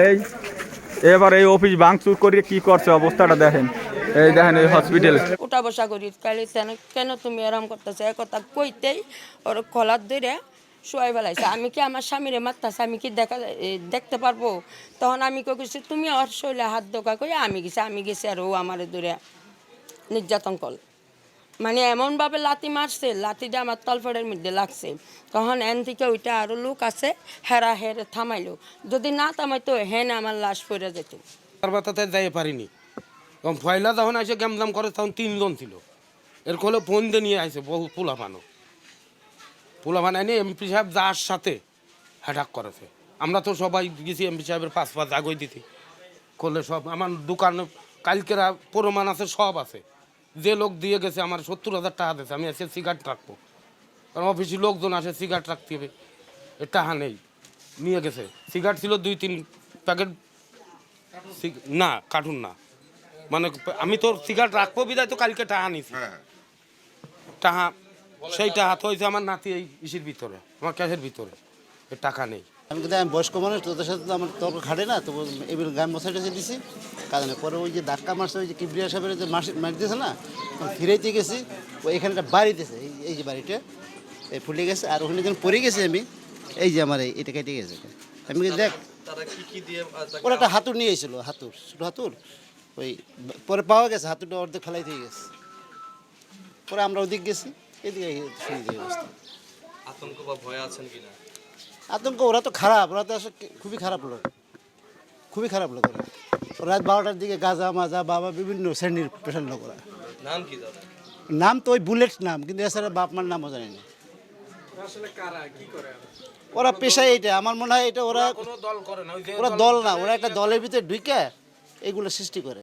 এই এবার এই অফিস ভাঙচুর করে কি করছে অবস্থাটা দেখেন। এই দেখেন এই হসপিটাল উঠা বসা করি কালি কেন তুমি আরাম করতেছো এ কথা কইতেই ওর কলার ধরে শুয়াই ফেলাইছে। আমি কি আমার স্বামীরে মারতেছে আমি কি দেখতে পারবো? তখন আমি কইছি তুমি ওর শৈলে হাত ধোকা কই আমি গেছি আর ও আমার ধরে নির্যাতন কল মানে এমনভাবে লাথি মারছে, লাথিটা আমার তলফের মধ্যে লাগছে। তখন এন থেকে ওইটা আরও লোক আছে, হেরে থামাইলো। যদি না থামাইতো হেন আমার লাশ পড়ে যেত। তাতে যাই পারিনি এবং পয়লা যখন আসে গ্যামজাম করে তখন 3 জন ছিল। এর কোলে ফোন দিয়ে নিয়ে আসে বহু পোলাপান এনে এমপি সাহেব যার সাথে হ্যাটাক করেছে। আমরা তো সবাই গেছি এমপি সাহেবের পাঁচ আগুই দিতে করলে সব আমার দোকানে কালকেরা প্রমাণ আছে, সব আছে। যে লোক দিয়ে গেছে আমার 70,000 টাকা দিয়েছে, আমি এসে সিগারেট রাখবো কারণ অফিসে লোকজন আসে সিগারেট রাখতে হবে, এ টাকা নেই। নিয়ে গেছে সিগারেট ছিল 2-3 প্যাকেট, না কার্টুন না, মানে আমি তোর সিগারেট রাখবো বিদায় তো কালকে টাকা নিছি। টাকা সেই টাকা তো হয়েছে আমার নাতি এই ইসির ভিতরে, আমার ক্যাশের ভিতরে, এ টাকা নেই। আমি কিন্তু আমি বয়স্ক মানুষ, তোদের সাথে তো আমার তর্ক খাটে না, তো এবার গান বসাইটা দিছি কারণ পরে ওই যে ধাক্কা মারছে ওই যে কিবরিয়া সাহেবের যে মারি দিয়েছে না, ফিরাইতে গেছি ওই এখানে একটা বাড়ি দিয়েছে, এই যে বাড়িটা এই ফুলে গেছে আর ওখানে যখন পড়ে গেছে আমি এই যে আমার এটা কেটে গেছে। আমি দেখ ওরা একটা হাতুর নিয়ে এসেছিলো, হাতুর ছোটো হাতুর, ওই পরে পাওয়া গেছে হাতুরটা অর্ধেক ফেলাই দিয়ে গেছে। পরে আমরা ওদিক গেছি, এদিকে শুনে দিয়ে অবস্থা। আতঙ্ক বা ভয় আছেন কিনা? আতঙ্ক, ওরা তো খারাপ, ওরা তো আসলে খুবই খারাপ লোক, খুবই খারাপ লোক ওরা। রাত 12টার দিকে গাঁজা মাজা বাবা বিভিন্ন শ্রেণীর পেশার লোক ওরা। নাম কি দাদা? নাম তো ওই বুলেট নাম, কিন্তু এছাড়া বাপ মার নামও জানি না। আসলে কারা কি করে? ওরা পেশায় এইটা, আমার মনে হয় এটা ওরা কোনো দল করে না, ওই যে ওরা দল না, ওরা একটা দলের ভিতরে ঢুকে এইগুলো সৃষ্টি করে।